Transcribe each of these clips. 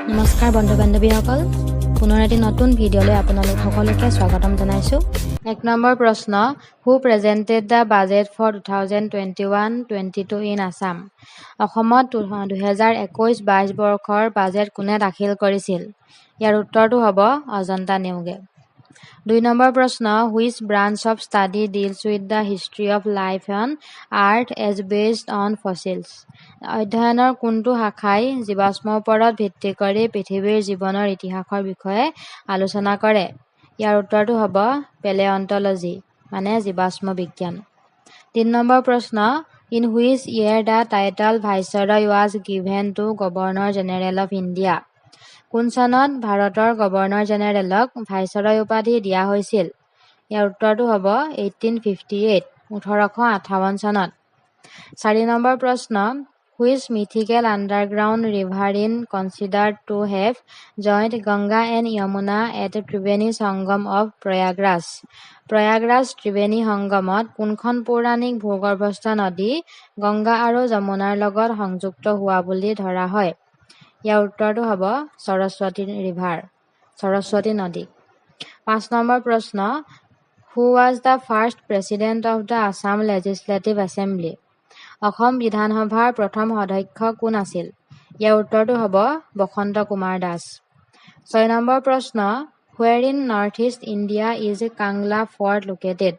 নমস্কাৰ বন্ধু বান্ধৱীসকল, পুনৰ এটি নতুন ভিডিঅ'লৈ আপোনালোক সকলোকে স্বাগতম জনাইছোঁ। 1 নম্বৰ প্ৰশ্ন, who presented the budget for 2021-22 in Assam? অসমত 2021-22 বৰ্ষৰ বাজেট কোনে দাখিল কৰিছিল? ইয়াৰ উত্তৰটো হ'ব অজন্তা নেওগে। 2 নম্বৰ প্ৰশ্ন, which branch of study deals with the history of life on earth as based on fossils? অধ্যয়নৰ কোনটো শাখাই জীৱাশ্মৰ ওপৰত ভিত্তি কৰি পৃথিৱীৰ জীৱনৰ ইতিহাসৰ বিষয়ে আলোচনা কৰে? ইয়াৰ উত্তৰটো হ'ব পেলেঅন্টলজি, মানে জীৱাশ্ম বিজ্ঞান। 3 নম্বৰ প্ৰশ্ন, in which year the title viceroy was given to governor general of India? কোন চনত ভাৰতৰ গভৰ্ণৰ জেনেৰেলক ভাইচৰয় উপাধি দিয়া হৈছিল? ইয়াৰ উত্তৰটো হ'ব 1858, 1858 চনত। 4 নম্বৰ প্ৰশ্ন, which mythical underground river in considered to have joint Ganga and Yamuna at Triveni Sangam of Prayagraj? Prayagraj Triveni সংগমত কোনখন পৌৰাণিক ভূগৰ্ভস্থ নদী গংগা আৰু যমুনাৰ লগত সংযুক্ত হোৱা বুলি ধৰা হয়? ইয়াৰ উত্তৰটো হ'ব সৰস্বতী নদী। 5 নম্বৰ প্ৰশ্ন, who was the first president of the Assam legislative assembly? Assam বিধানসভাৰ প্ৰথম অধ্যক্ষ কোন আছিল? ইয়াৰ উত্তৰটো হ'ব বসন্ত কুমাৰ দাস। 6 নম্বৰ প্ৰশ্ন, where in north east India is Kangla fort located?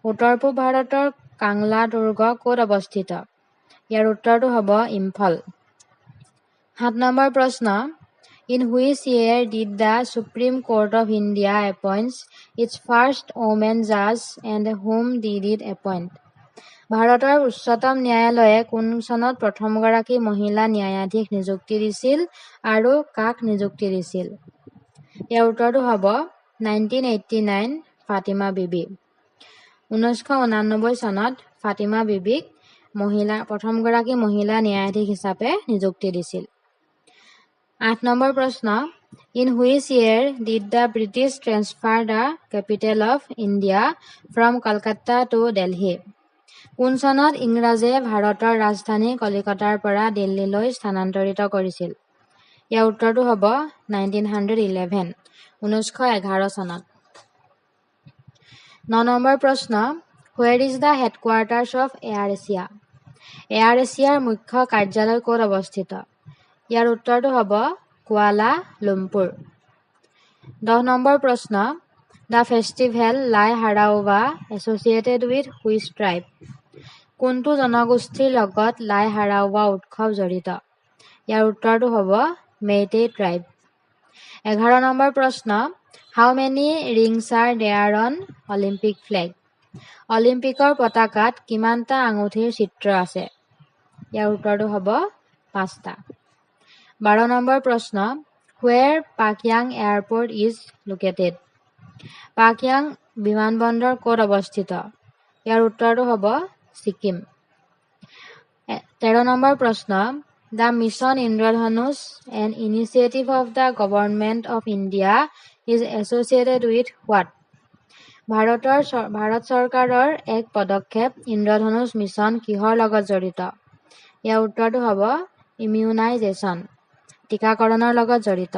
উত্তৰ পূব ভাৰতৰ কাংলা দুৰ্গ ক'ত অৱস্থিত? ইয়াৰ উত্তৰটো হ'ব ইম্ফল। 7 নম্বৰ প্ৰশ্ন, in which year did the supreme court of India appoints its first women জাজ and whom did it appoint? ভাৰতৰ উচ্চতম ন্যায়ালয়ে কোন চনত প্ৰথমগৰাকী মহিলা ন্যায়াধীশ নিযুক্তি দিছিল আৰু কাক নিযুক্তি দিছিল? ইয়াৰ উত্তৰটো হ'ব 1989, ফাতিমা বিবি। 1989 চনত ফাতিমা বিবিক প্ৰথমগৰাকী মহিলা ন্যায়াধীশ হিচাপে নিযুক্তি দিছিল। 8 নম্বৰ প্ৰশ্ন, in which year did the British transfer the capital of India from Kolkata to Delhi? কোন চনত ইংৰাজে ভাৰতৰ ৰাজধানী কলিকতাৰ পৰা দিল্লীলৈ স্থানান্তৰিত কৰিছিল? ইয়াৰ উত্তৰটো হ'ব 1911, 1911 চনত। 9 নম্বৰ প্ৰশ্ন, where is the headquarters of Air Asia? Air এছিয়াৰ মুখ্য কাৰ্যালয় ক'ত অৱস্থিত? ইয়াৰ উত্তৰটো হ'ব কুৱালা লুম্পুৰ। 10 নম্বৰ প্ৰশ্ন, দ্য ফেষ্টিভেল লাই হাৰাওৱা এছ'চিয়েটেড উইথ হুইচ ট্ৰাইব? কোনটো জনগোষ্ঠীৰ লগত লাই হাৰাওৱা উৎসৱ জড়িত? ইয়াৰ উত্তৰটো হ'ব মেইটেই ট্ৰাইব। 11 নম্বৰ প্ৰশ্ন, how many rings are there on Olympic flag? অলিম্পিকৰ পতাকাত কিমানটা আঙুঠিৰ চিত্ৰ আছে? ইয়াৰ উত্তৰটো হ'ব 5টা। 12 নম্বৰ প্ৰশ্ন, হুৱেৰ পাকয়াং এয়াৰপৰ্ট ইজ লোকেটেড? পাকয়াং বিমানবন্দৰ ক'ত অৱস্থিত? ইয়াৰ উত্তৰটো হ'ব ছিকিম। 13 নম্বৰ প্ৰশ্ন, the mission Indradhanush N initiative of the government of India is associated with what? Bharat চৰকাৰৰ এক পদক্ষেপ ইন্দ্ৰধনুষ মিছন কিহৰ লগত জড়িত? ইয়াৰ উত্তৰটো হ'ব ইমিউনাইজেশ্যন, টীকাকৰণৰ লগত জড়িত।